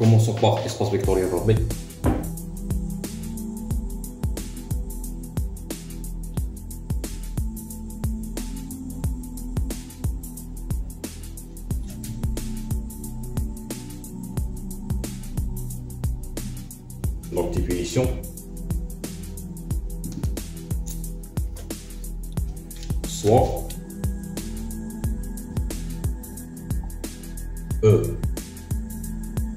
Commençons par espace vectoriel normé. Donc définition. Soit E,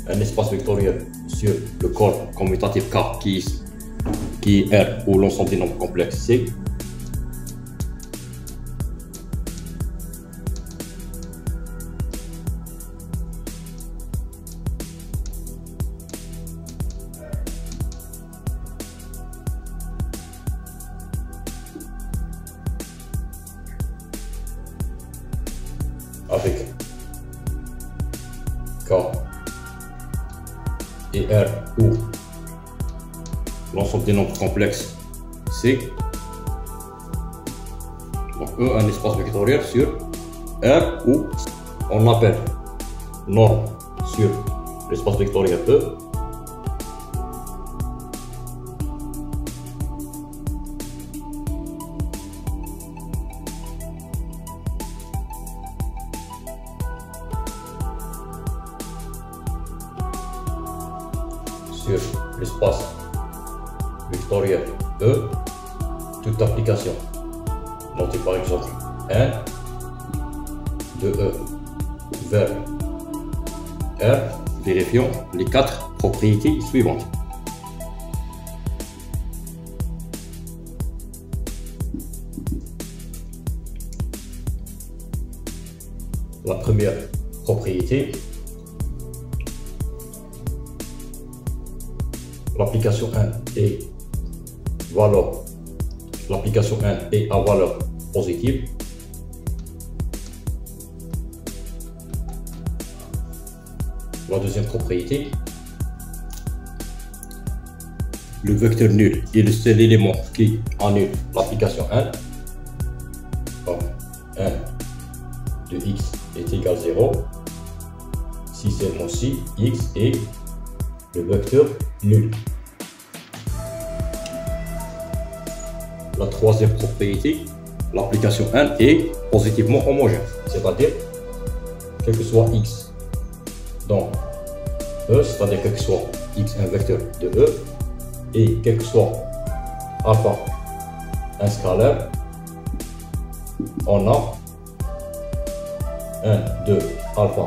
un espace vectoriel sur le corps commutatif K qui est R ou l'ensemble des nombres complexes C, avec K et R ou l'ensemble des nombres complexes C. Donc E, un espace vectoriel sur R où on appelle norme sur l'espace vectoriel E sur l'espace vectoriel E, toute application notée par exemple 1 de E vers R, vérifions les 4 propriétés suivantes. La première propriété, l'application 1 est l'application 1 est à valeur positive. La deuxième propriété, le vecteur nul est le seul élément qui annule l'application 1. Donc 1 de x est égal à 0 si seulement si x est le vecteur nul. La troisième propriété, l'application 1 est positivement homogène, c'est-à-dire quel que soit x dans E, c'est-à-dire quel que soit x un vecteur de E, et quel que soit alpha un scalaire, on a 1 de alpha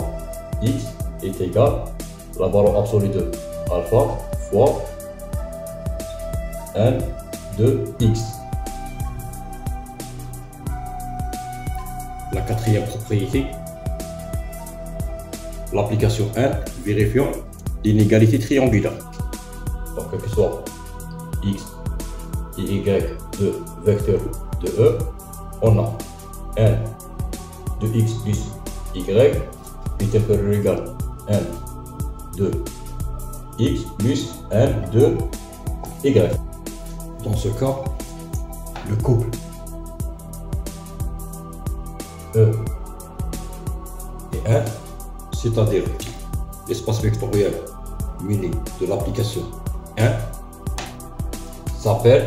x est égal à la valeur absolue de alpha fois 1 de x. La quatrième propriété, l'application 1, vérifions l'inégalité triangulaire. Donc quel que soit x et y de vecteur de E, on a 1 de x plus y est inférieur ou égal à 1 de x plus 1 de y. Dans ce cas, le couple E et 1, c'est-à-dire l'espace vectoriel muni de l'application 1, s'appelle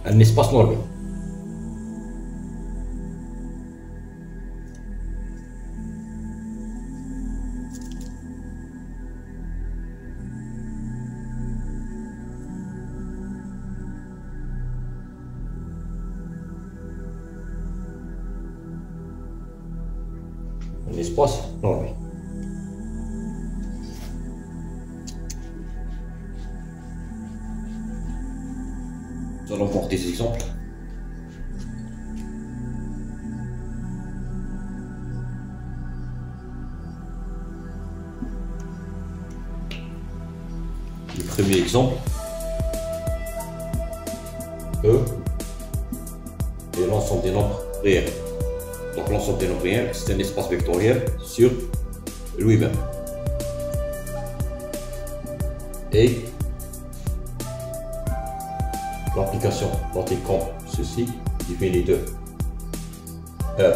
un espace normé. Un espace normé. Nous allons voir des exemples. Le premier exemple, E est l'ensemble des nombres réels. Donc l'ensemble des nombres réels, c'est un espace vectoriel sur lui-même. Et l'application notée comme ceci, définie de R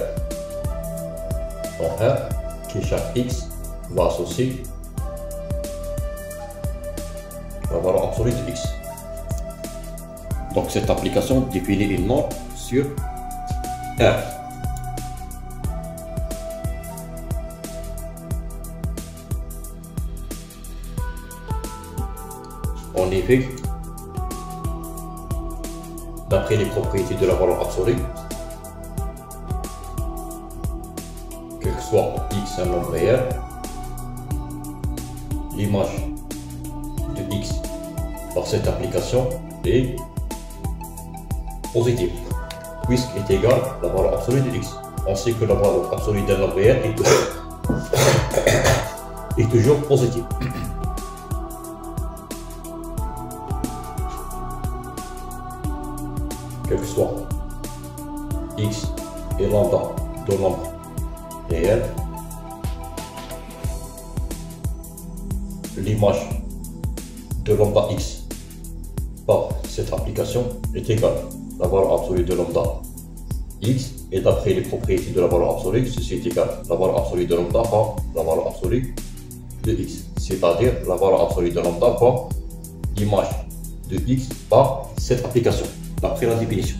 en R, qui chaque X va associer la valeur absolue de X. Donc cette application définit une norme sur R. En effet, d'après les propriétés de la valeur absolue, quel que soit X un nombre réel, l'image de X par cette application est positive, puisqu'il est égal à la valeur absolue de X. On sait que la valeur absolue d'un nombre réel est toujours positive. Quel que soit X et lambda de nombre réel, l'image de lambda X par cette application est égale à la valeur absolue de lambda X, et d'après les propriétés de la valeur absolue, ceci est égal à la valeur absolue de lambda par la valeur absolue de X, c'est-à-dire la valeur absolue de lambda par l'image de X par cette application, d'après la définition.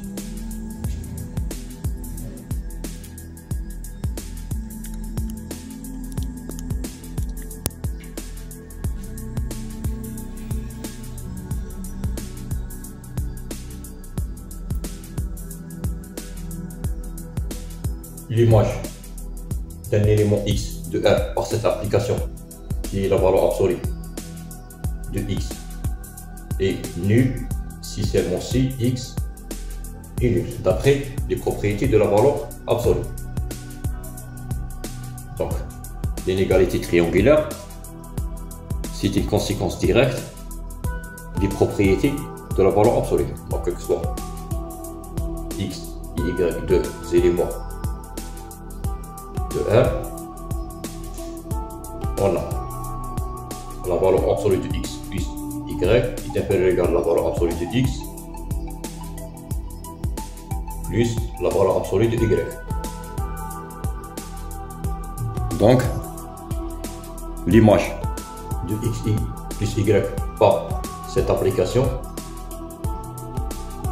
L'image d'un élément X de R par cette application, qui est la valeur absolue de X, est nulle si seulement si X est nul, d'après les propriétés de la valeur absolue. Donc, l'inégalité triangulaire, c'est une conséquence directe des propriétés de la valeur absolue. Donc, quel que soit X et Y, deux éléments de R, on a la valeur absolue de X plus Y est inférieur ou égal à la valeur absolue de X plus la valeur absolue de Y. Donc, l'image de X plus Y par cette application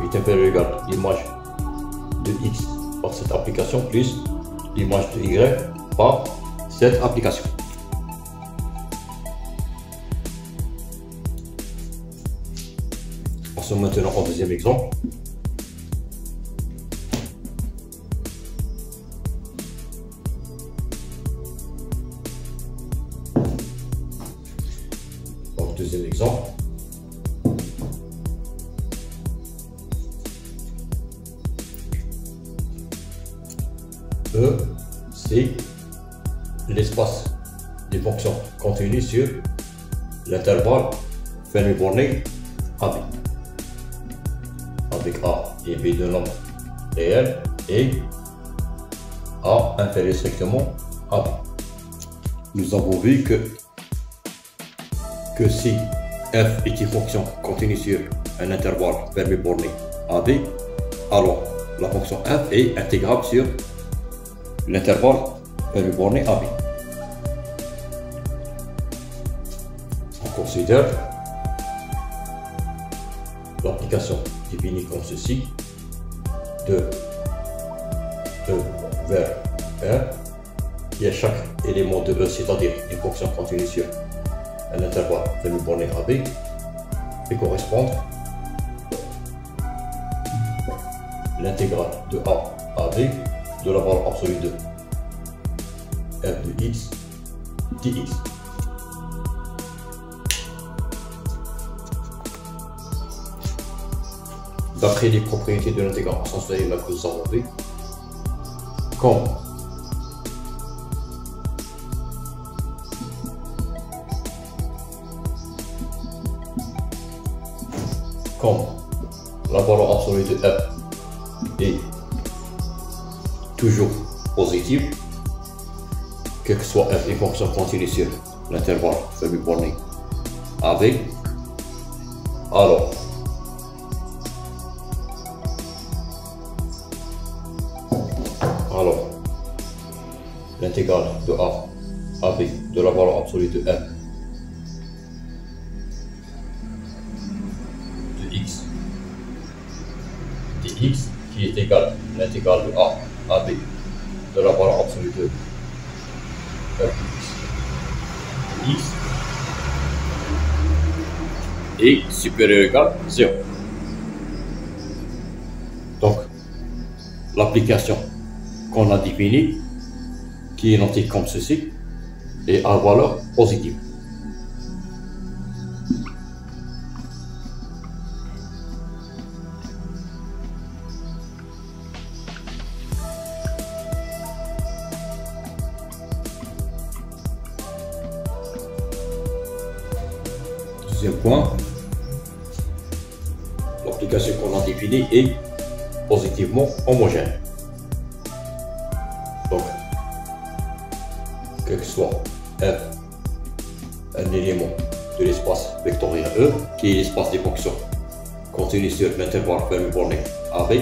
est inférieur ou égal à l'image de X par cette application plus l'image de Y par cette application. Passons maintenant au deuxième exemple. Donc, deuxième exemple. E, c'est l'espace des fonctions continues sur l'intervalle fermé borné AB, avec A et B de nombres réels et A inférieur strictement à B. Nous avons vu que si f est une fonction continue sur un intervalle fermé borné AB, alors la fonction f est intégrable sur l'intervalle fermé borné AB. On considère l'application définie comme ceci, de E vers R, et à chaque élément de E, c'est-à-dire une fonction continue sur un intervalle fermé borné AB, fait correspondre l'intégrale de A à B de la valeur absolue de f de x dx. D'après les propriétés de l'intégrale en sens réel que nous avons vu, comme la valeur absolue de f est toujours positive, quelle que soit f, une fonction continue sur l'intervalle fermé borné AB, alors l'intégrale de A à B de la valeur absolue de f de x dx qui est égal à l'intégrale de A à B de la valeur absolue de f de x est supérieur ou égal à 0. Donc, l'application qu'on a définie, qui est notée comme ceci, est à valeur positive. Deuxième point, l'application qu'on a définie est positivement homogène. Donc, quel que soit f, un élément de l'espace vectorien E, qui est l'espace des fonctions contenues sur l'intervalle fermé borné AB,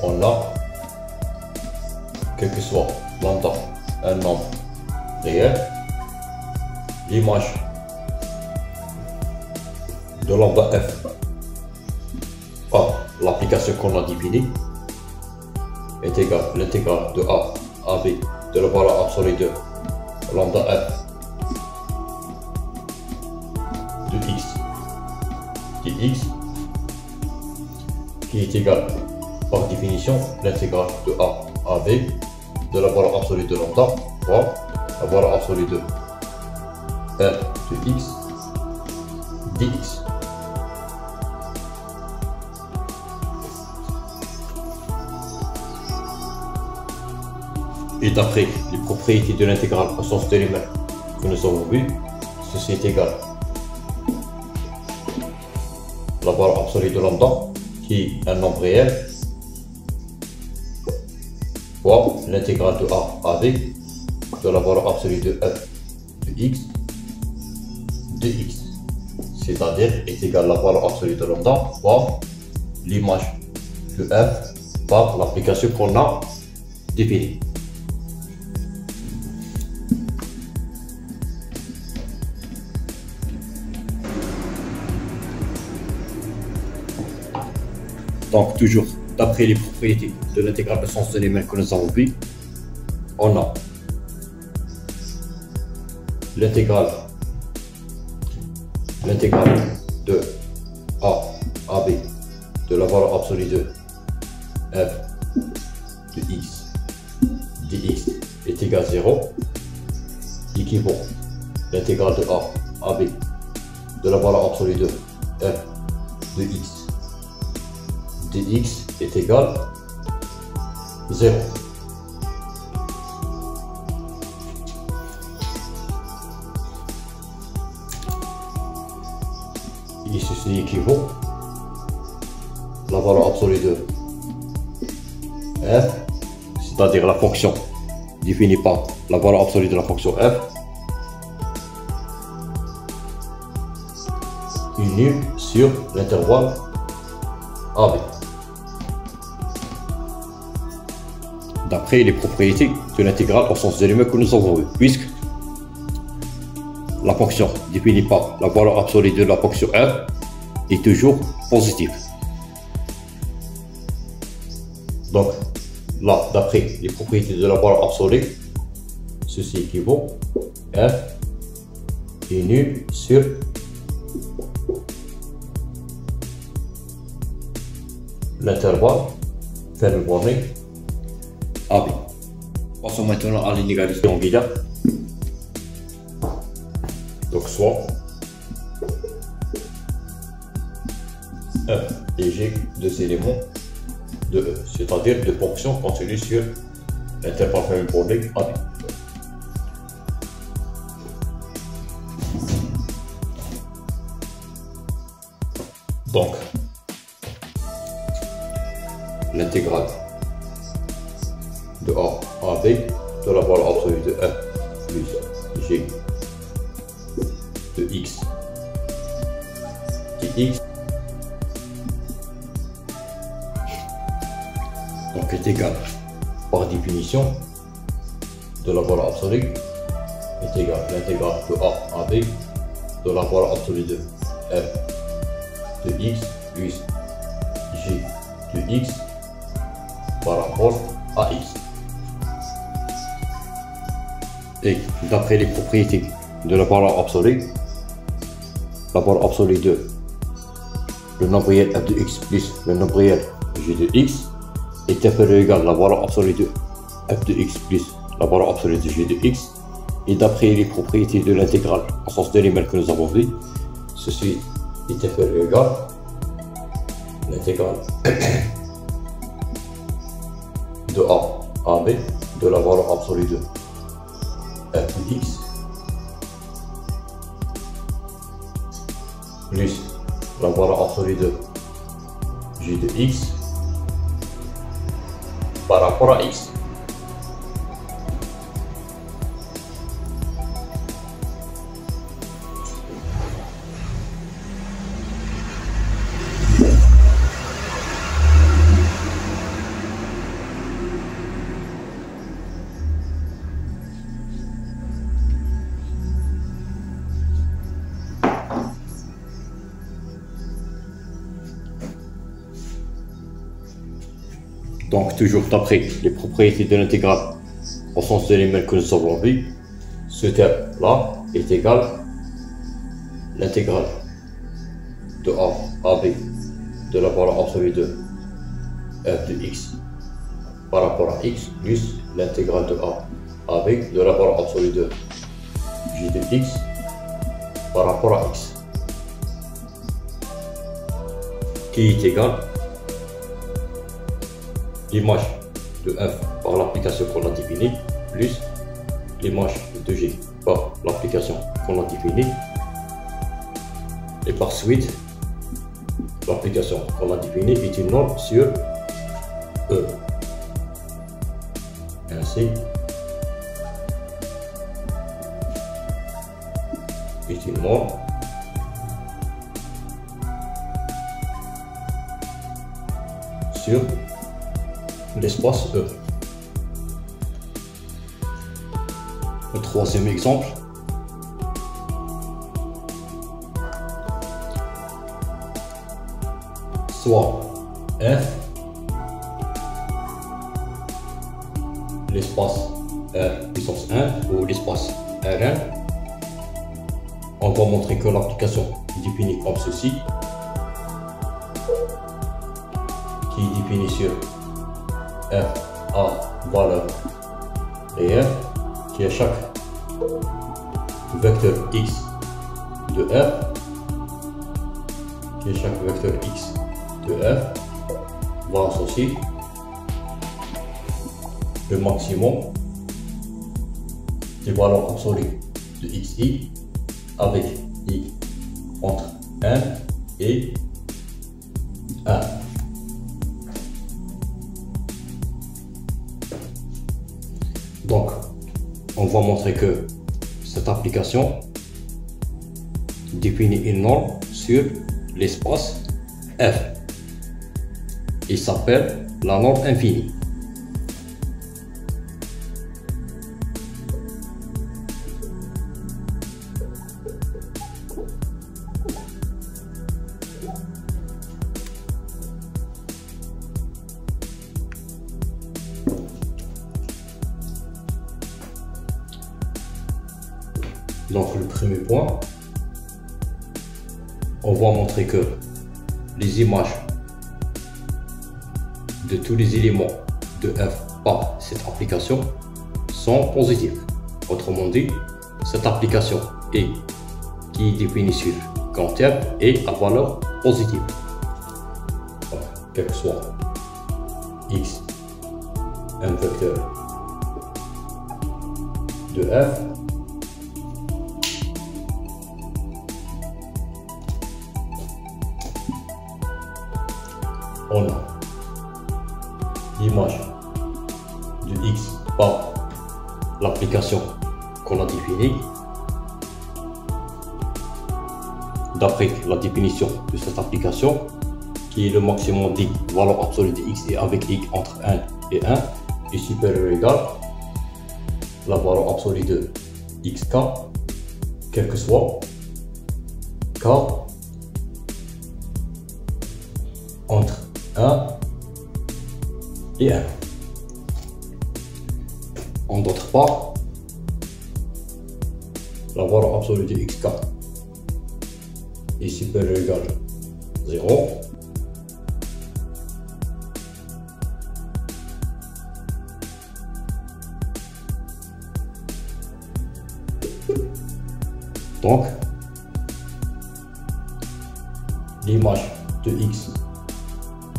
on a, quel que soit lambda, un nombre réel, l'image de lambda f par l'application qu'on a définie est égale à l'intégrale de A à B de la valeur absolue de lambda f de x dx qui est égal par définition l'intégrale de A à B de la valeur absolue de lambda fois la valeur absolue de f de x dx. Et d'après les propriétés de l'intégrale au sens d'élément que nous avons vu, ceci est égal à la valeur absolue de lambda, qui est un nombre réel, fois l'intégrale de A à B de la valeur absolue de f de x dx, c'est-à-dire est égal à la valeur absolue de lambda fois l'image de f par l'application qu'on a définie. Donc, toujours d'après les propriétés de l'intégrale de sens de l'élément que nous avons vu, on a l'intégrale de A à B de la valeur absolue de f de x dx est égal à 0, équivaut l'intégrale de A à B de la valeur absolue de f de x dx est égal à 0. Et ceci équivaut la valeur absolue de f, c'est-à-dire la fonction définie par la valeur absolue de la fonction f, unie sur l'intervalle AB. D'après les propriétés de l'intégrale au sens d'élément que nous avons vu, puisque la fonction définie par la valeur absolue de la fonction f est toujours positive. Donc là, d'après les propriétés de la valeur absolue, ceci équivaut f est nul sur l'intervalle fermé borné AB. Passons maintenant à l'inégalité angulaire. Donc soit f et g, deux éléments de E, c'est-à-dire deux fonctions contenues sur l'intervalle fermé borné AB. Donc, l'intégrale de A à B de la valeur absolue de f plus g de x dx donc est égal par définition de la valeur absolue est égal à l'intégrale de A à B de la valeur absolue de f de x plus g de x par rapport à x. Et d'après les propriétés de la valeur absolue de le nombriel f de x plus le nombriel g de x est inférieur ou égal à la valeur absolue de f de x plus la valeur absolue de g de x. Et d'après les propriétés de l'intégrale en sens d'éléments que nous avons vu, ceci est inférieur ou égal à l'intégrale de a à b de la valeur absolue de f de x plus la valeur absolue de g de x par rapport à x. Donc toujours d'après les propriétés de l'intégrale au sens de l'élément que nous avons vu, ce terme là est égal à l'intégrale de a à b de la valeur absolue de f de x par rapport à x plus l'intégrale de a à b de la valeur absolue de g de x par rapport à x, qui est égal l'image de f par l'application qu'on a définie plus l'image de g par l'application qu'on a définie, et par suite l'application qu'on a définie est une norme sur E. Ainsi est une norme sur l'espace E. Le troisième exemple, soit f l'espace R puissance 1 ou l'espace Rn. On va montrer que l'application est définie comme ceci, qui est définie sur f à valeur réelle, qui est chaque vecteur x de f, qui est chaque vecteur x de f va associer le maximum des valeurs absolues de xi avec i entre 1 et 1. Donc, on va montrer que cette application définit une norme sur l'espace F. Il s'appelle la norme infinie. Donc le premier point, on va montrer que les images de tous les éléments de f par cette application sont positives. Autrement dit, cette application est qui est définie sur grand F est à valeur positive. Donc, quel que soit x un vecteur de f, on a l'image de x par l'application qu'on a définie. D'après la définition de cette application, qui est le maximum des valeurs absolues de x et avec x entre 1 et 1 est supérieur ou égal la valeur absolue de xk, quel que soit k entre 1 et 1. En d'autres part, la valeur absolue de xk est supérieure ou égale 0. Donc, l'image de x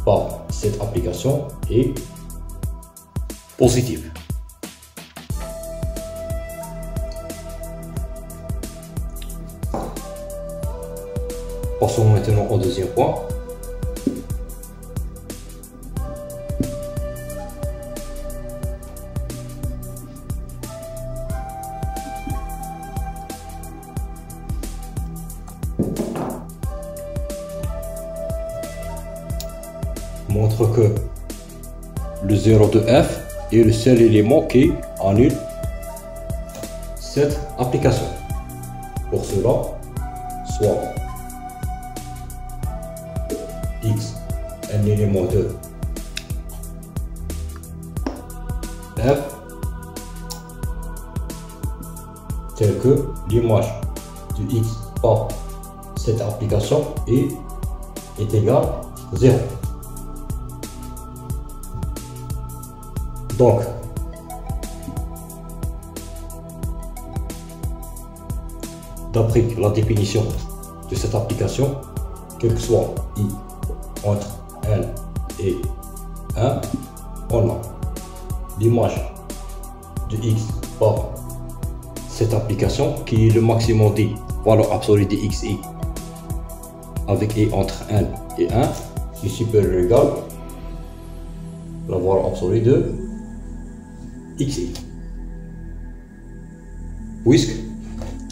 par cette application est positive. Passons maintenant au deuxième point. Montre que le 0 de f est le seul élément qui annule cette application. Pour cela, soit x un élément de f tel que l'image de x par cette application est égale 0. Donc, d'après la définition de cette application, quel que soit i entre n et 1, on a l'image de x par cette application qui est le maximum des valeurs absolues de xi avec i entre n et 1 qui est supérieur ou égal à la valeur absolue de xi. Puisque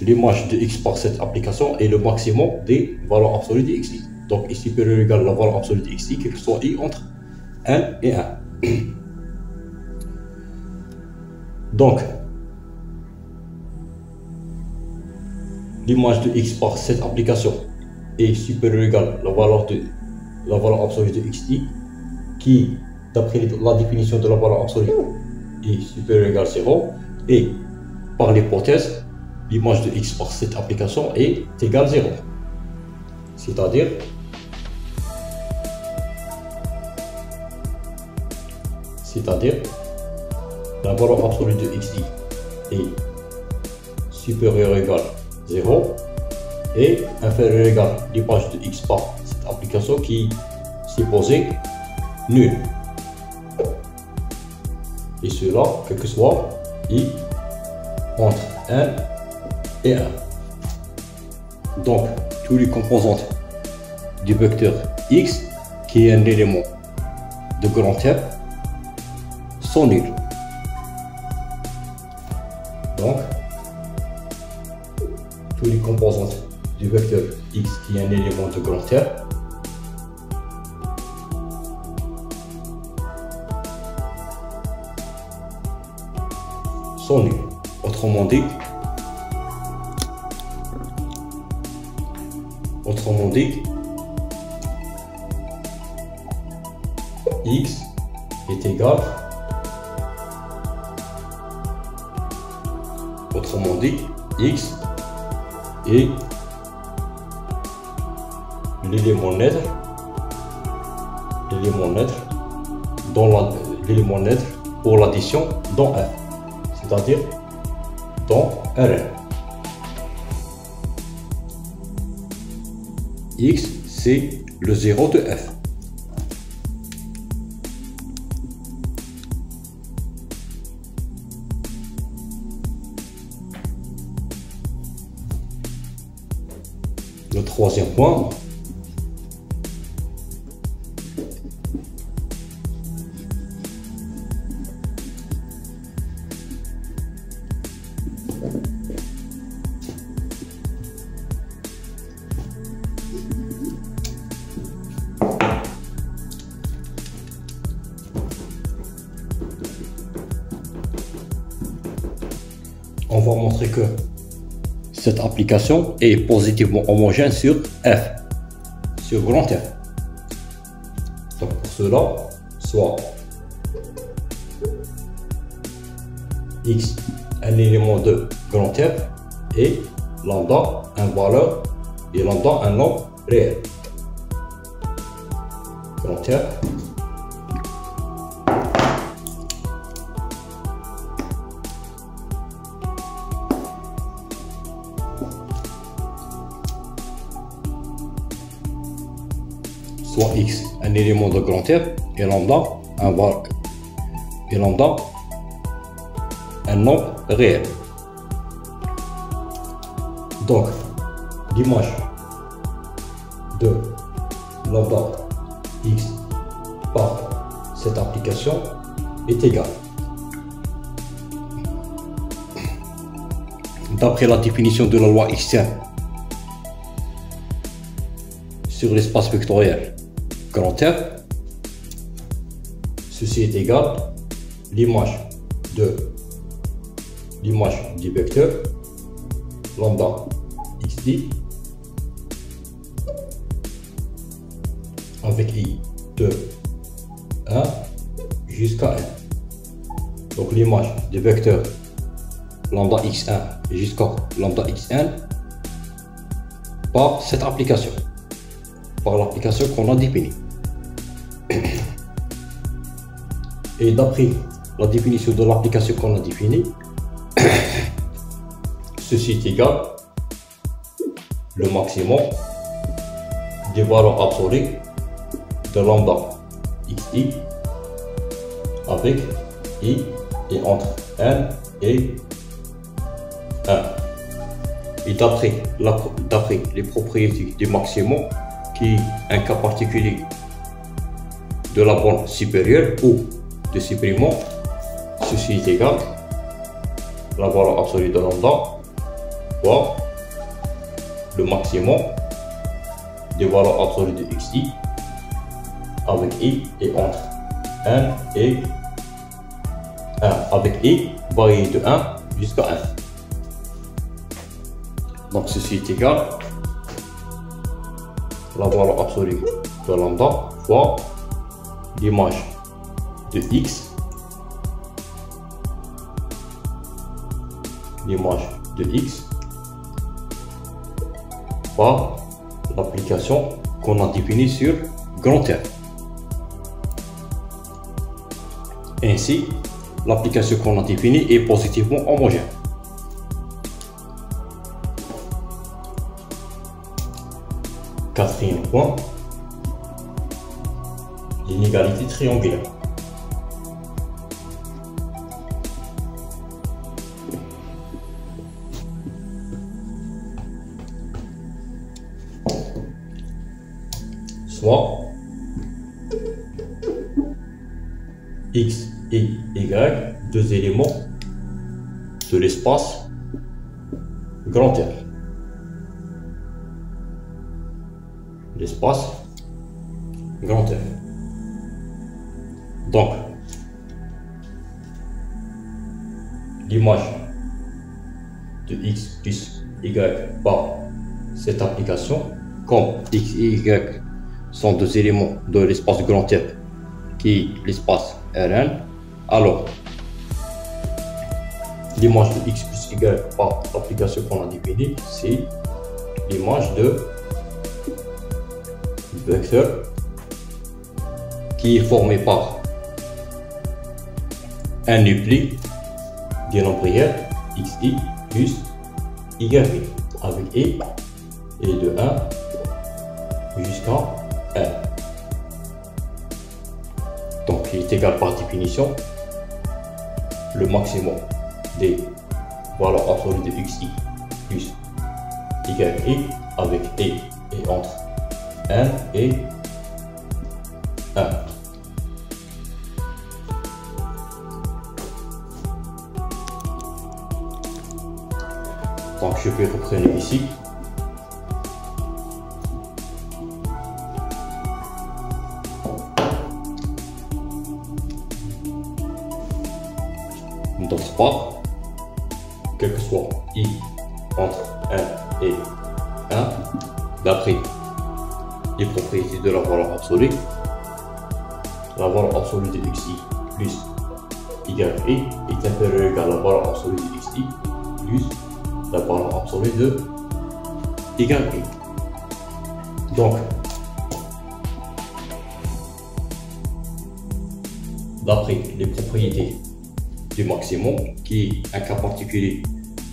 l'image de x par cette application est le maximum des valeurs absolues de xi. Donc, est supérieur ou égal à la valeur absolue de xi, quel que soit i entre n et 1. Donc, l'image de x par cette application est supérieure ou égale à la valeur absolue de xi, qui, d'après la définition de la valeur absolue, est supérieure ou égale à 0. Et, par l'hypothèse, l'image de x par cette application est égale à 0. C'est-à-dire, la valeur absolue de xi est supérieure ou égale à 0 et inférieure ou égale à l'image de x par cette application qui est supposée nulle. Et cela, quel que soit i entre n et 1. Donc, tous les composantes du vecteur x, qui est un élément de grand F, sont nuls. Donc, tous les composantes du vecteur x, qui est un élément de grand F, sont nuls. Autrement dit, x est égal, x est l'élément neutre pour l'addition dans f, c'est-à-dire dans Rn. X, c'est le 0 de f. Le troisième point, va montrer que cette application est positivement homogène sur F, sur grand F. Donc pour cela, soit X un élément de grand F et lambda un valeur et lambda un nombre réel. Grand F soit X un élément de grand F et lambda un nombre réel. Donc l'image de lambda X par cette application est égale, d'après la définition de la loi Xtienne, sur l'espace vectoriel grand F, ceci est égal l'image du vecteur lambda xd avec i de 1 jusqu'à n. Donc l'image du vecteur lambda x1 jusqu'à lambda xn par cette application, par l'application qu'on a définie. Et d'après la définition de l'application qu'on a définie, ceci est égal le maximum des valeurs absolues de lambda xi avec i et entre n et 1. Et d'après les propriétés du maximum, qui est un cas particulier de la borne supérieure ou de supprimant, ceci est égal la valeur absolue de lambda fois le maximum des valeurs absolues de xi avec i et entre n et 1, avec i varié de 1 jusqu'à 1. Donc ceci est égal la valeur absolue de lambda fois l'image de x, par l'application qu'on a définie sur grand F. Ainsi, l'application qu'on a définie est positivement homogène. Quatrième point, l'inégalité triangulaire. Soit x et y, deux éléments de l'espace grand F. L'espace grand F. Donc, l'image de x plus y par cette application, comme x et y sont deux éléments de l'espace grand F qui est l'espace Rn, alors l'image de x plus y par l'application qu'on a définie, c'est l'image de vecteur qui est formé par un nupli des nombres réels xi plus y avec i et de 1 jusqu'à n. Donc il est égal par définition le maximum des valeurs absolues de xi plus yi avec i et entre n et 1. Donc je vais reprendre ici. D'autre part, quelle que soit I entre 1 et 1, d'après les propriétés de la valeur absolue, la valeur absolue de xi plus yi est inférieure à la valeur absolue de xi plus la valeur absolue de yi. Donc, d'après les propriétés du maximum, qui est un cas particulier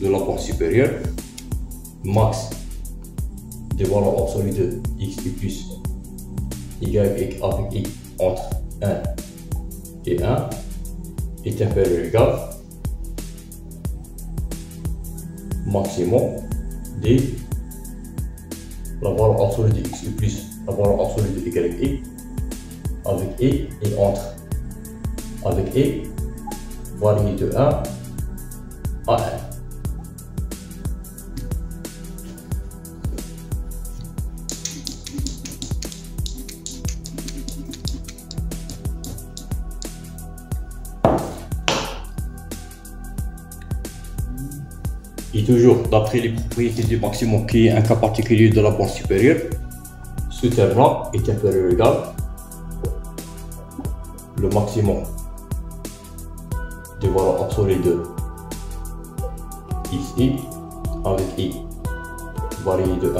de la bande supérieure, max des valeurs absolues de x plus y avec i entre 1 et 1 est inférieur ou égal maximum de la valeur absolue de x plus la valeur absolue de y avec et entre avec et varié de 1 à 1. Et toujours d'après les propriétés du maximum, qui est un cas particulier de la bande supérieure, ce terme-là est inférieur ou égal le maximum des valeurs absolues de xi avec i varié de 1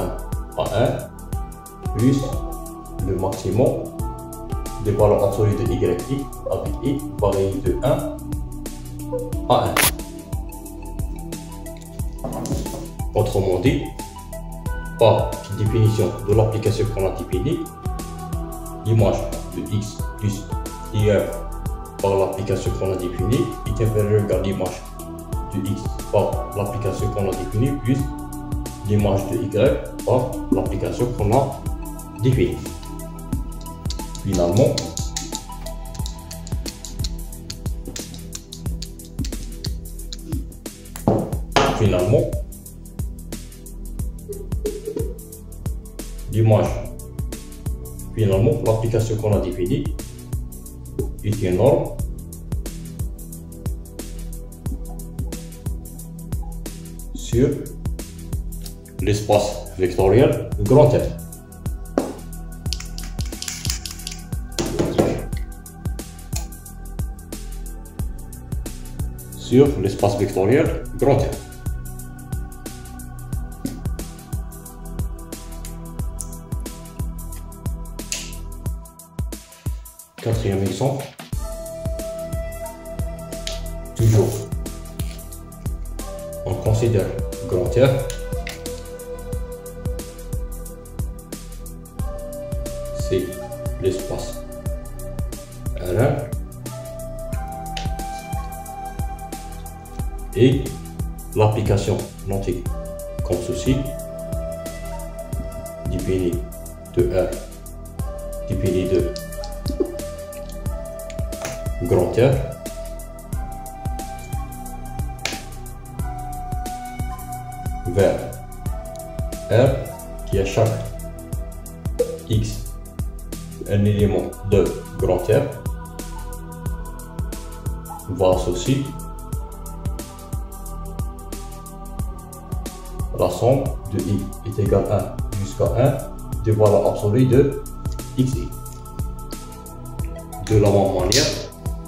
à 1 plus le maximum des valeurs absolues de yi avec i varié de 1 à 1. Autrement dit, par définition de l'application qu'on a définie, l'image de x plus y par l'application qu'on a définie est inférieure à l'image de x par l'application qu'on a définie plus l'image de y par l'application qu'on a définie. Finalement, l'application qu'on a définie est une norme sur l'espace vectoriel grand F. Sur l'espace vectoriel grand F. Quatrième exemple, toujours, on considère grand R c'est l'espace R1 et l'application notée comme ceci, définie de R définie de grand R vers R qui à chaque x un élément de grand R va associer la somme de i est égale à 1 jusqu'à 1 des valeurs absolues de xi. De la même manière,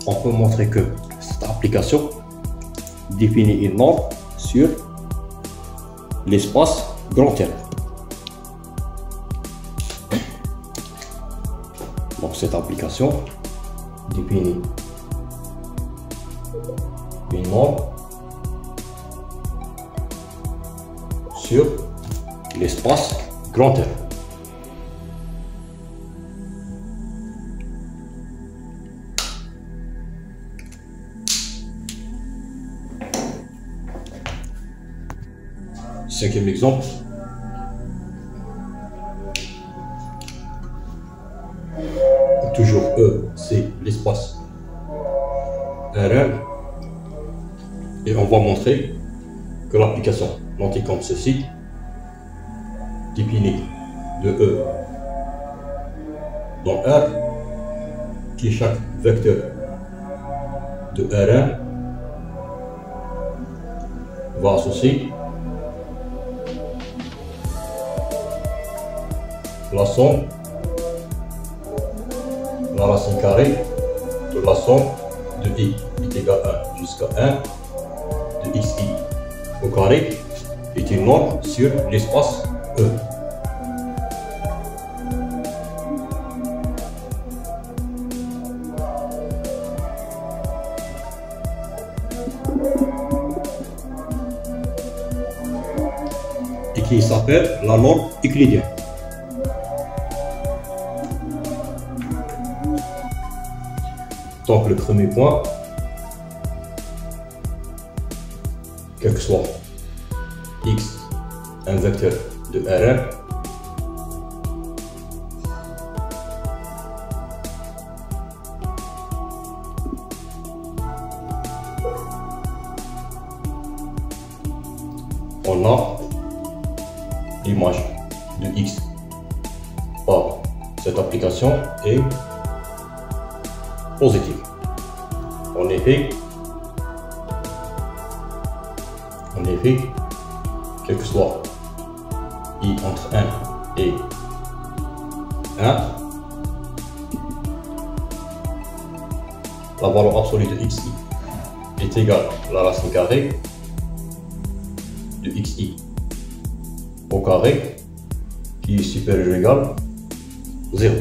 on peut montrer que cette application définit une norme sur l'espace grand R. Donc cette application définit une norme sur l'espace grand R. Cinquième exemple, toujours E, c'est l'espace R1 et on va montrer que l'application notée comme ceci, définie de E dans R, qui est chaque vecteur de R1 va associer la somme, la racine carrée de la somme de i est égal à 1 jusqu'à 1 de xi au carré est une norme sur l'espace E. Et qui s'appelle la norme euclidienne. Donc le premier point, quel que soit x un vecteur de Rn, on a l'image de x par cette application est positive. En effet, quel que soit i entre 1 et 1, la valeur absolue de xi est égale à la racine carrée de xi au carré qui est supérieur ou égal à 0.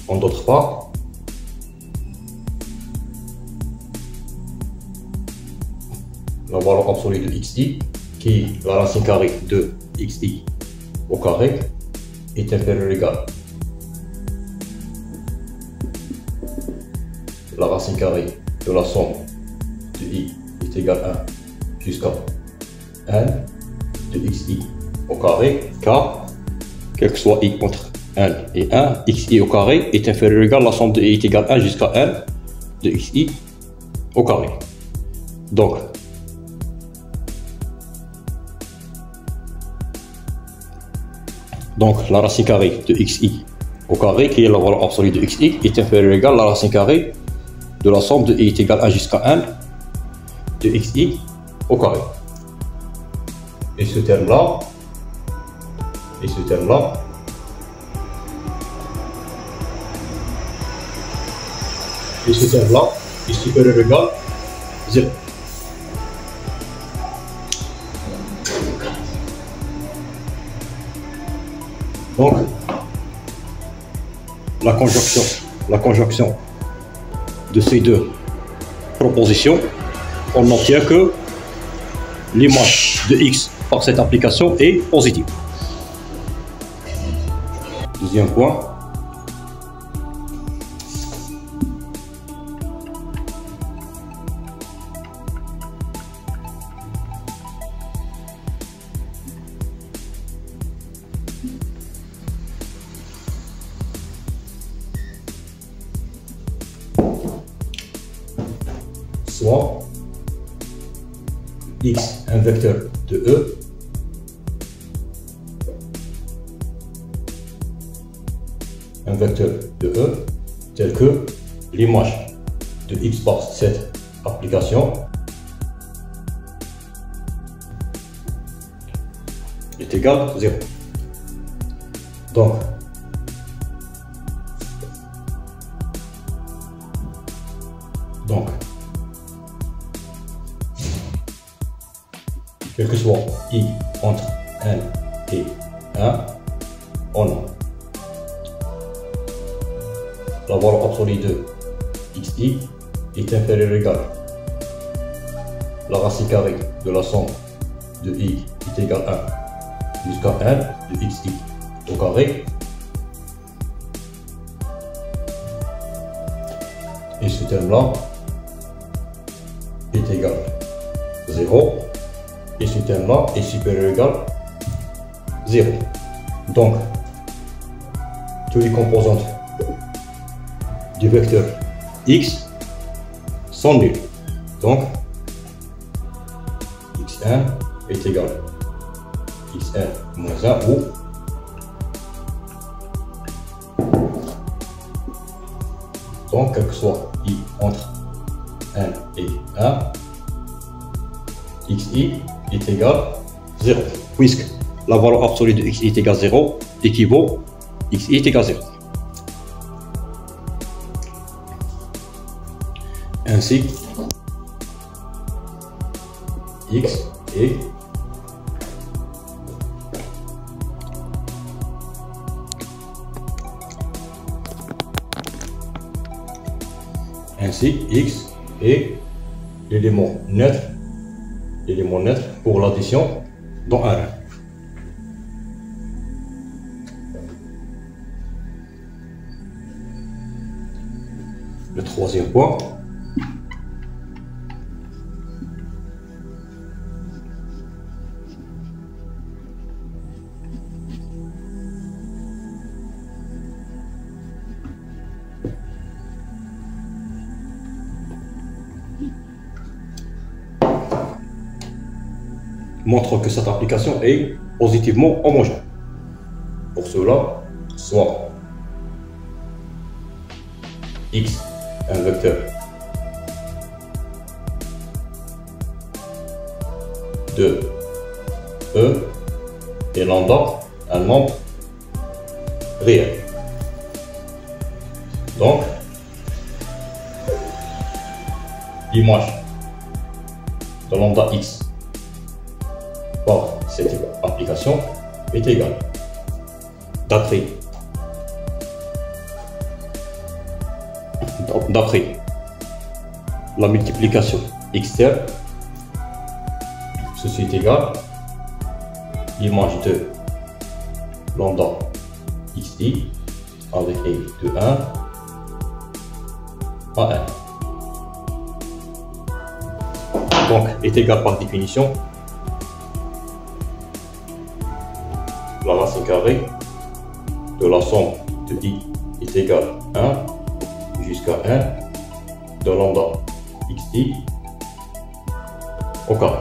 En d'autres termes, la valeur absolue de xi, qui est la racine carrée de xi au carré, est inférieure ou égale à la racine carrée de la somme de i est égale à 1 jusqu'à 1 de xi au carré, car quel que soit i entre 1 et 1, xi au carré est inférieur ou égal à la somme de i est égale à 1 jusqu'à 1 de xi au carré. Donc la racine carrée de xi au carré, qui est la valeur absolue de xi, est inférieure ou égale à la racine carrée de la somme de i est égale à 1 jusqu'à 1 de xi au carré. Et ce terme-là, est supérieur ou égal à 0. Donc, la conjonction de ces deux propositions, on obtient que l'image de x par cette application est positive. Deuxième point. Soit x un vecteur de E tel que l'image de x par cette application est égale à 0. Donc quel que soit i entre 1 et 1, on a la valeur absolue de xi est inférieure ou égale à la racine carrée de la somme de i est égale à 1 jusqu'à 1 de xi au carré. Et ce terme-là est égal à 0. Et ce terme-là est supérieur ou égal à 0. Donc, toutes les composantes du vecteur x sont nulles. Donc, x1 est égal à x1 moins 1 ou donc, quel que soit i entre 1 et 1, xi est égal 0, puisque la valeur absolue de xi est égal 0 équivaut xi est égal 0. Ainsi, x est l'élément neutre pour l'addition dans un rang. Le troisième point, montre que cette application est positivement homogène. Pour cela, soit x un vecteur de E et lambda un nombre réel. Donc, l'image de lambda x par cette application est égale, d'après la multiplication externe, ceci est égal l'image de lambda xi avec e de 1 à 1. Donc est égal par définition la racine carrée de la somme de i est égale 1 jusqu'à 1 de lambda xi au carré.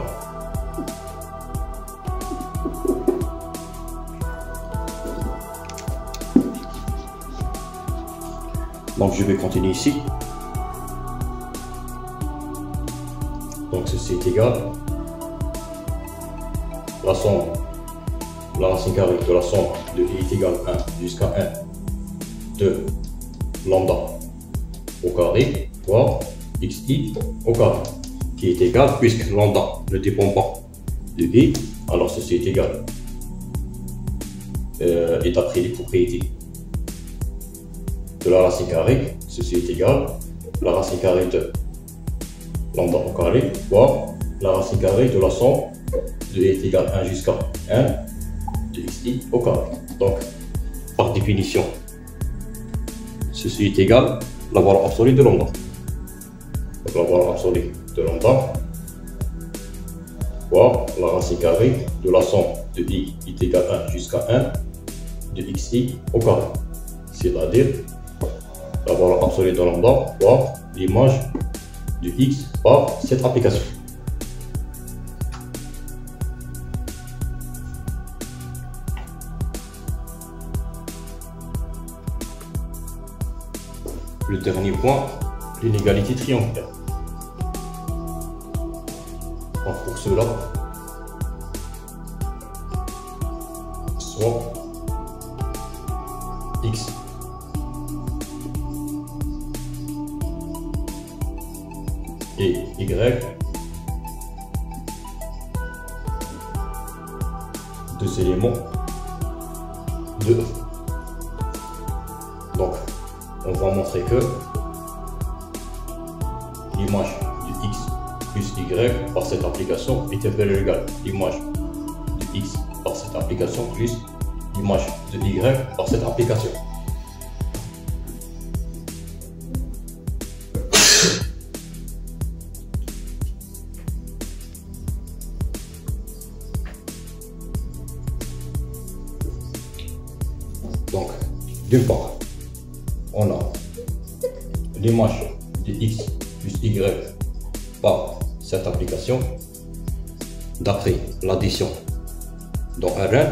Donc je vais continuer ici. Donc ceci est égal la racine carrée de la somme de i est égal 1 jusqu'à 1 de lambda au carré fois xi au carré, qui est égal, puisque lambda ne dépend pas de i, alors ceci est égal, et d'après les propriétés de la racine carrée, ceci est égal la racine carrée de lambda au carré fois la racine carrée de la somme de i est égal 1 jusqu'à 1 de xi au carré. Donc, par définition, ceci est égal la valeur absolue de lambda. Donc, la valeur absolue de lambda fois la racine carrée de la somme de i est égal 1 jusqu'à 1 de xi au carré. C'est-à-dire la valeur absolue de lambda fois l'image de x par cette application. Le dernier point, l'inégalité triangulaire. Donc pour cela, soit x et y deux éléments de E. Donc on va montrer que l'image de x plus y par cette application est égale l'image de x par cette application plus l'image de y par cette application. Donc, d'une part, on a l'image de x plus y par cette application d'après l'addition dans un rang,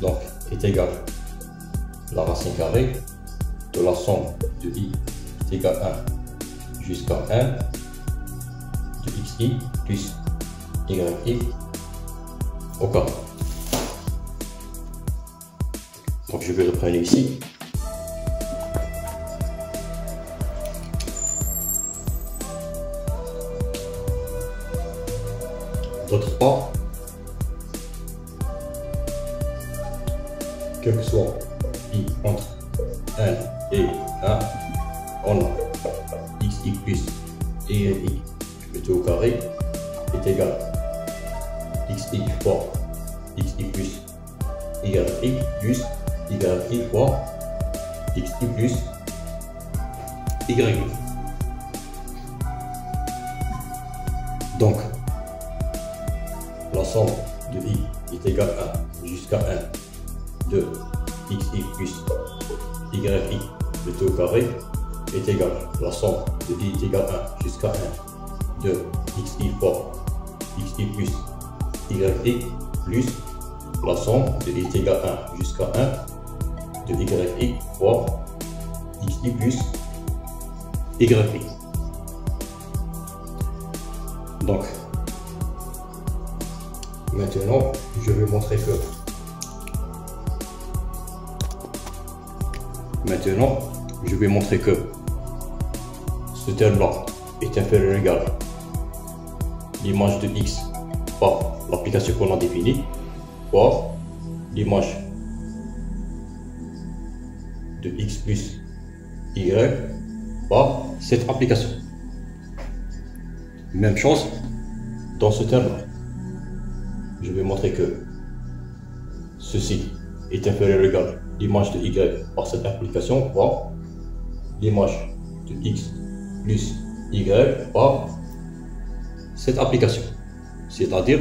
donc est égal la racine carrée de la somme de i est égal 1 jusqu'à 1 de xi plus YI au carré. Donc je vais reprendre ici. D'autre part, quel que soit I entre N et 1, on a xi plus yi plutôt au carré est égal à xi fois xi plus yi plus yi fois xi plus yi. Donc, la somme de i est égale à jusqu'à 1 de xi plus yi plutôt au carré est égale à la somme de i est égale à 1 jusqu'à 1 de xi fois xi plus yi plus la somme de i est égale à 1 jusqu'à 1 de yi fois xi plus yi. Donc, maintenant, je vais montrer que ce terme-là est inférieur ou égal à l'image de x par l'application qu'on a définie par l'image de x plus y par cette application. Même chose dans ce terme-là. Je vais montrer que ceci est inférieur ou égal à l'image de y par cette application par l'image de x plus y par cette application. C'est-à-dire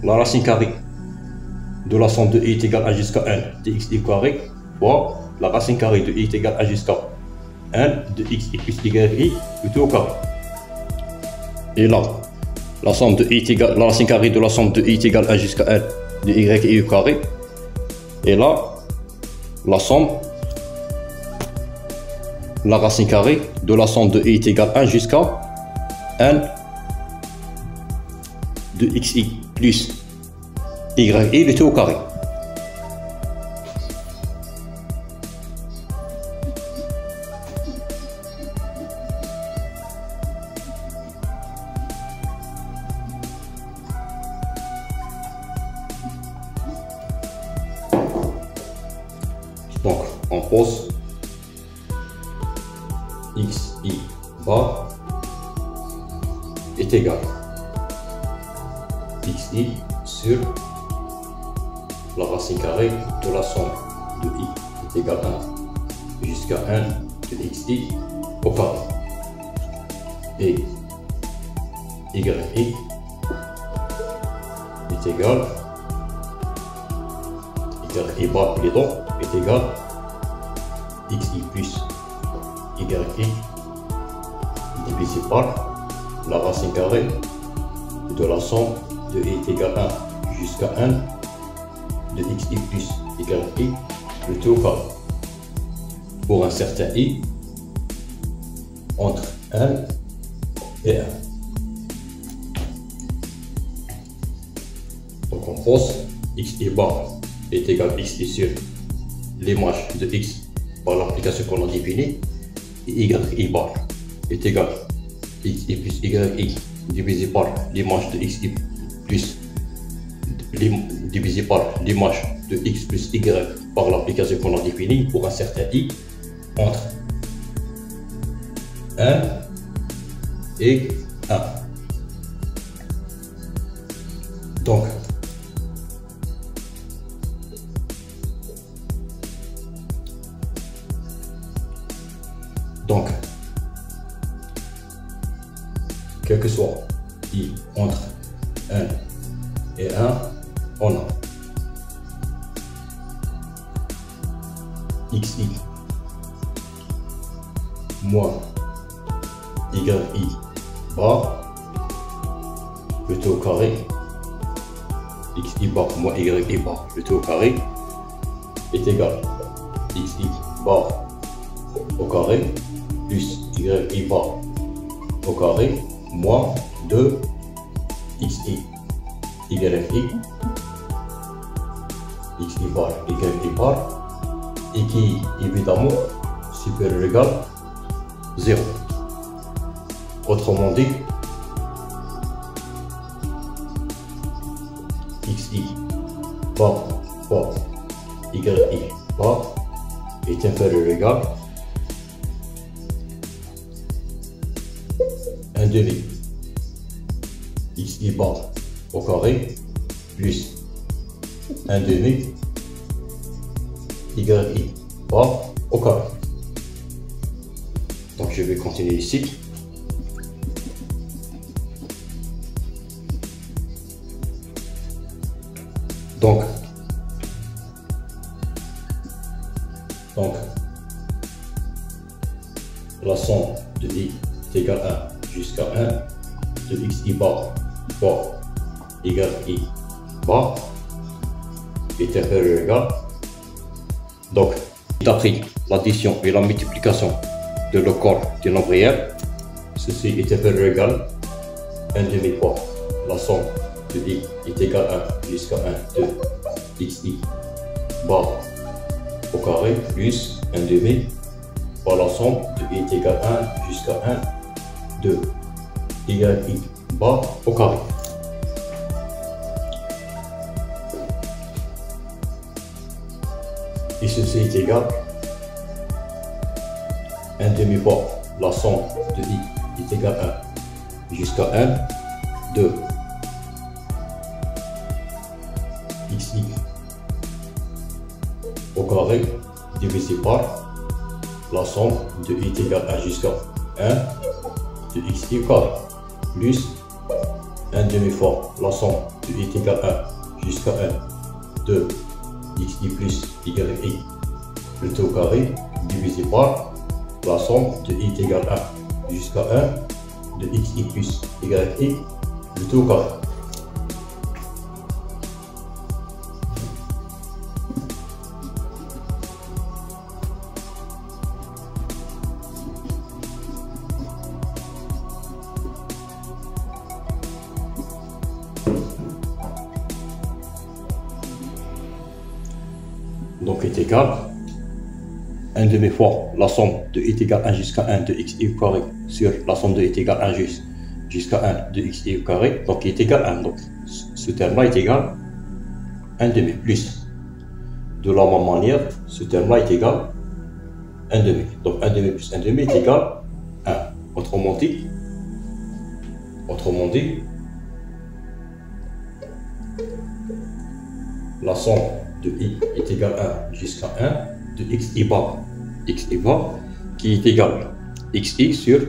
la racine carrée de la somme de i est égale à 1 jusqu'à 1 de xi carré fois la racine carrée de i est égale à 1 jusqu'à 1 de xi plus yi plutôt au carré. Et là, la somme de i est égale, la racine carrée de la somme de i est égale à 1 jusqu'à 1 de yi au carré. Et là, la somme, la racine carrée de la somme de i est égale à 1 jusqu'à 1 de xi plus yi tout au carré. Donc, on pose xi bar est égal à xi sur la racine carrée de la somme de i est égal à 1 jusqu'à 1 de xi au carré. Et yi est égal y bar plutôt est égal à xi plus yi divisé par la racine carrée de la somme de i est égal à 1 jusqu'à 1 de xi plus yi plutôt au carré pour un certain i entre 1 et 1. Donc on pose xi bar est égal à xi sur l'image de x par l'application qu'on a définie et yi bar est égal à xi plus yi divisé par l'image de xi plus divisé par l'image de x plus y par l'application qu'on a définie pour un certain i entre 1 et 1. Donc, quel que soit i entre 1 et 1, on a xi moins yi bar plutôt au carré, xi bar moins yi bar plutôt au carré est égal à xi bar au carré plus yi bar au carré moins 2 xi yi xi bar y bar et qui évidemment supérieur ou égal 0. Autrement dit, xi bar fois yi bar est inférieur ou égal 1 demi xi bar au carré plus 1 demi y bar au carré. Donc je vais continuer ici. Donc la somme de i est égale à 1 jusqu'à 1 de xi bar fois y bar est inférieur ou égal. Donc, d'après l'addition et la multiplication de le corps du nombriel, ceci est inférieur ou égal 1 demi fois la somme de i est égale à 1 jusqu'à 1 de xi bar au carré plus 1 demi fois la somme de i est égale à 1 jusqu'à 1 de y bar au carré. Et ceci est égal à 1 demi fois la somme de i est égale à 1 jusqu'à 1 de xi au carré divisé par la somme de i est égale à 1 jusqu'à 1 de xi au carré plus 1 demi fois la somme de i est égale à 1 jusqu'à 1 de xi plus y le tout au carré divisé par la somme de i est égale à 1 jusqu'à 1 de xi plus y le tout au carré. Donc est égal 1 demi fois la somme de i est égal à 1 jusqu'à 1 de xi au carré sur la somme de i est égal à 1 jusqu'à 1 de xi au carré, donc il est égal à 1. Donc ce terme-là est égal à 1 demi plus. De la même manière, ce terme-là est égal à 1 demi. Donc 1 demi plus 1 demi est égal à 1. Autrement dit, la somme de i est égal à 1 jusqu'à 1 de xi bar qui est égal à xi sur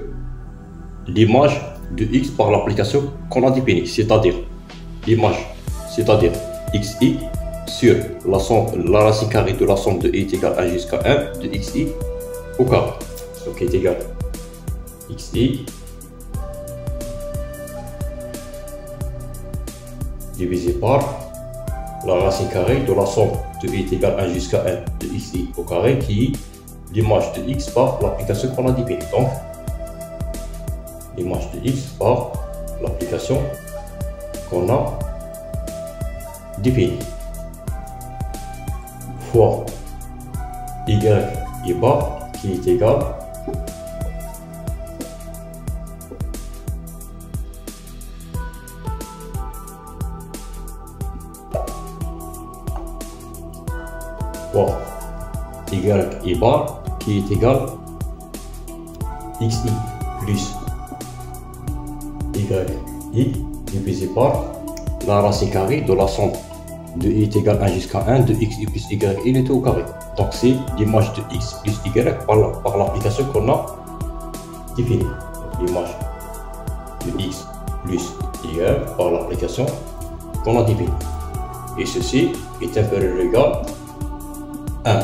l'image de x par l'application qu'on a définie, c'est-à-dire l'image, c'est-à-dire xi sur la racine carrée de la somme de i est égal à 1 jusqu'à 1 de xi au carré. Donc est égal à xi divisé par la racine carrée de la somme de i est égal à 1 jusqu'à 1 de xi au carré qui est l'image de x par l'application qu'on a définie. Donc, l'image de x par l'application qu'on a définie. Fois y bar qui est égal fois y bar qui est égal xi plus y divisé par la racine carrée de la somme de i est égal à 1 jusqu'à 1 de xi plus y le tout au carré. Donc c'est l'image de x plus y par l'application qu'on a définie. L'image de x plus y par l'application qu'on a définie. Et ceci est inférieur ou égal à 1.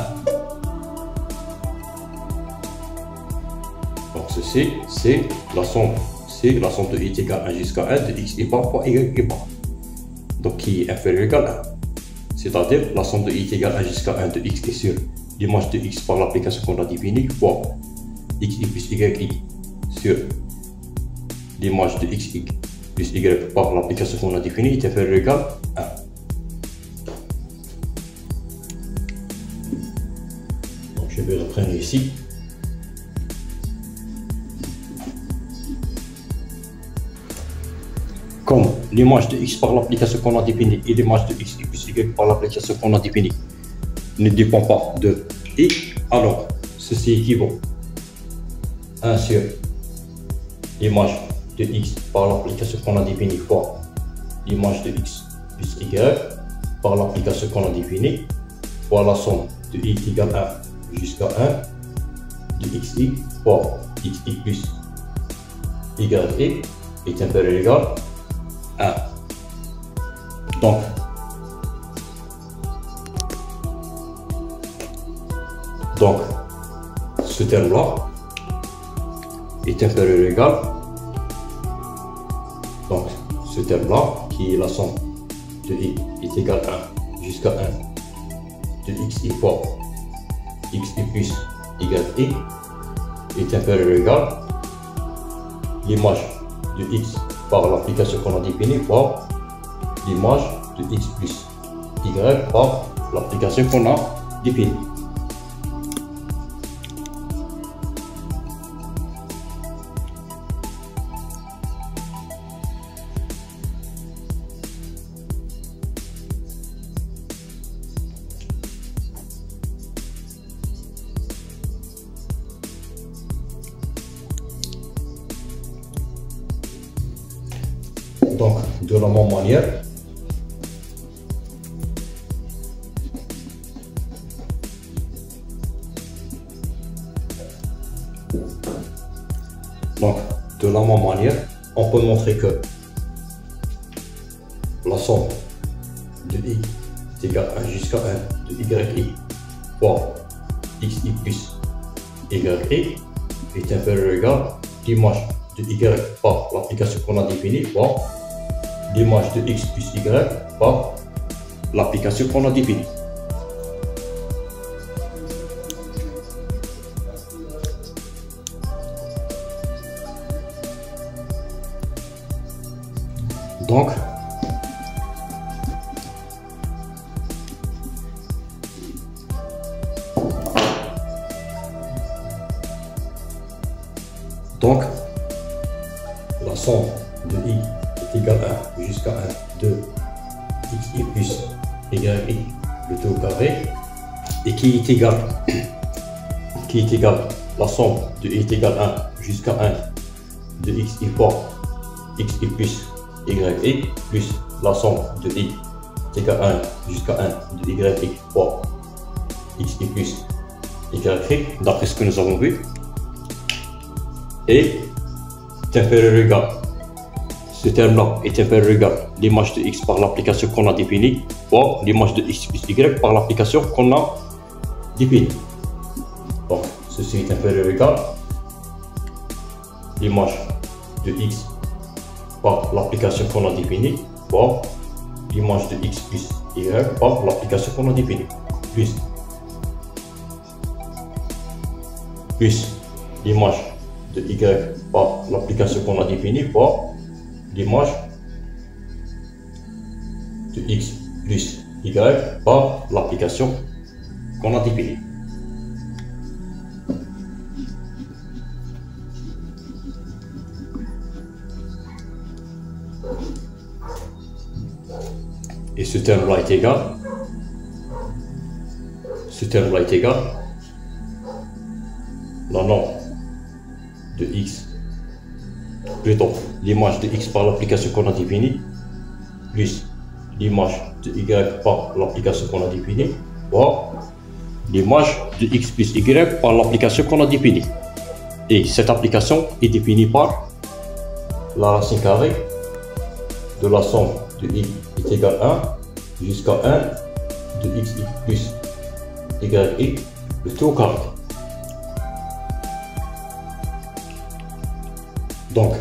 Donc ceci c'est la somme de i est égal à 1 jusqu'à 1 de xi bar fois y bar. Donc qui est inférieur ou égal à 1. C'est-à-dire la somme de i est égal à 1 jusqu'à 1 de xi sur l'image de x par l'application qu'on a définie fois xi plus y sur l'image de x plus y par l'application qu'on a définie est inférieur ou égal à 1. Donc je vais reprendre ici. Comme l'image de x par l'application qu'on a définie et l'image de x plus y par l'application qu'on a définie ne dépend pas de i, alors ceci équivaut à 1 sur l'image de x par l'application qu'on a définie fois l'image de x plus y par l'application qu'on a définie fois la somme de i est égal à 1 jusqu'à 1 de xi fois xi plus yi est inférieur ou égal à 1. Donc ce terme là est inférieur ou égal, donc ce terme là qui est la somme de i est égal à 1 jusqu'à 1 de xi fois xi plus yi est inférieur ou égal l'image de x par l'application qu'on a définie fois l'image de x plus y par l'application qu'on a définie. Donc, de la même manière, on peut montrer que la somme de i est égale à 1 jusqu'à 1 de yi fois xi plus yi est inférieur ou égal l'image de y par l'application qu'on a définie fois l'image de x plus y par l'application qu'on a définie. Donc, la somme de i est égale à 1 jusqu'à 1 de xi plus yi le tout au carré et qui est égal la somme de i est égale à 1 jusqu'à 1 de xi fois xi plus yi plus la somme de i est égale à 1 jusqu'à 1 de y fois xi plus y d'après ce que nous avons vu est inférieur ou égal. Ce terme-là est inférieur ou égal l'image de x par l'application qu'on a définie fois l'image de x plus y par l'application qu'on a définie. Donc, ceci est inférieur ou égal l'image de x par l'application qu'on a définie fois l'image de x plus y par l'application qu'on a définie plus l'image de y par l'application qu'on a définie fois l'image de x plus y par l'application qu'on a définie. Et ce terme-là est égal, la norme de x, plutôt l'image de x par l'application qu'on a définie, plus l'image de y par l'application qu'on a définie, fois l'image de x plus y par l'application qu'on a définie. Et cette application est définie par la racine carrée de la somme de i est égal à 1 jusqu'à 1 de xi plus yi le tout au carré. Donc,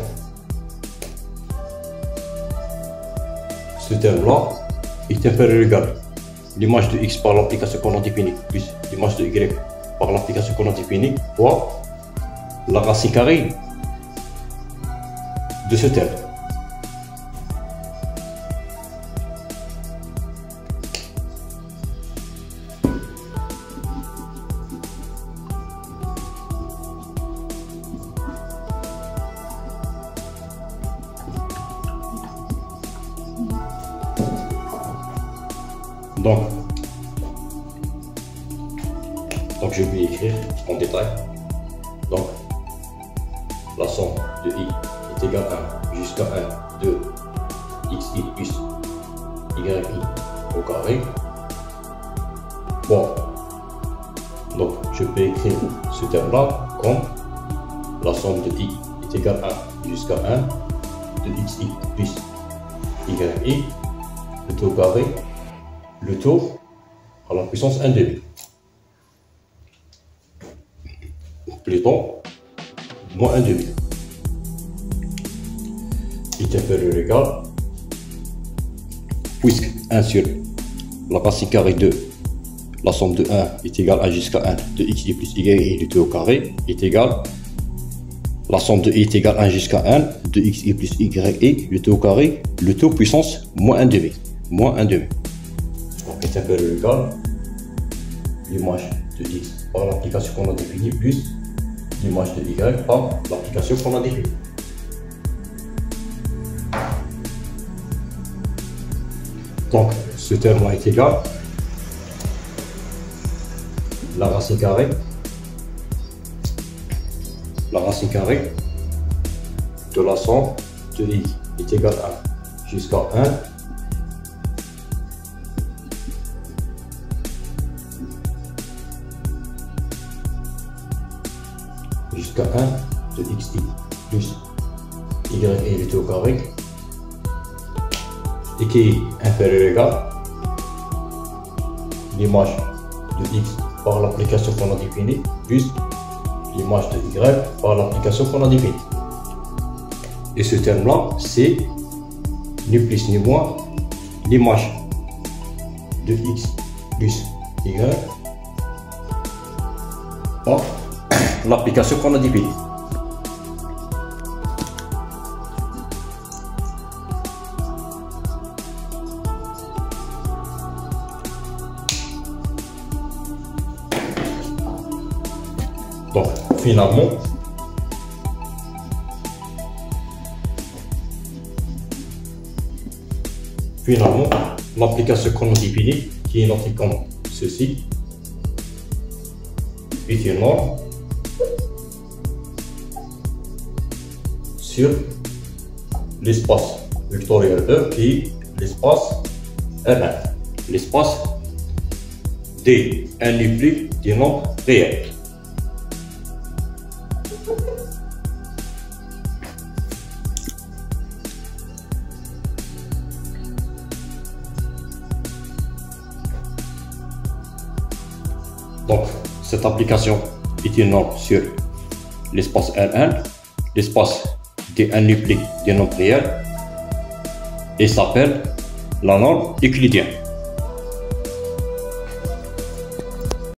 ce terme-là est inférieur ou égal l'image de x par l'application qu'on a définie plus l'image de y par l'application qu'on a définie fois la racine carrée de ce terme. Donc je vais écrire en détail. Donc la somme de i est égale à 1 jusqu'à 1 de xi plus yi au carré. Bon, donc je peux écrire ce terme-là comme la somme de i est égale à 1 jusqu'à 1 de xi plus yi, le tout au carré, le tout à la puissance 1 demi. Plutôt, moins 1 demi. Est inférieur ou égal, puisque 1 sur la racine carrée de la somme de 1 est égale à 1 jusqu'à 1 de xi plus yi le tout au carré est égal, la somme de i est égale à 1 jusqu'à 1 de xi plus yi le tout au carré, le tout puissance moins 1 demi. Moins 1 demi. Donc est inférieur ou égal, l'image de x par l'application qu'on a définie plus l'image de y par l'application qu'on a définie. Donc ce terme-là est égal la racine carrée de la somme de i est égale à jusqu'à 1 jusqu'à 1 de xi plus yi le tout au carré et qui est inférieur ou égal l'image de x par l'application qu'on a définie plus l'image de y par l'application qu'on a définie. Et ce terme-là, c'est ni plus ni moins l'image de x plus y par l'application qu'on a définie. Donc finalement, l'application qu'on a définie, qui est notée comme ceci, est une norme sur l'espace vectoriel E qui est l'espace R1, l'espace D, un plus des nombres réels. Donc, cette application est une norme sur l'espace R1, l'espace des n plus des nombres réels, et s'appelle la norme euclidienne.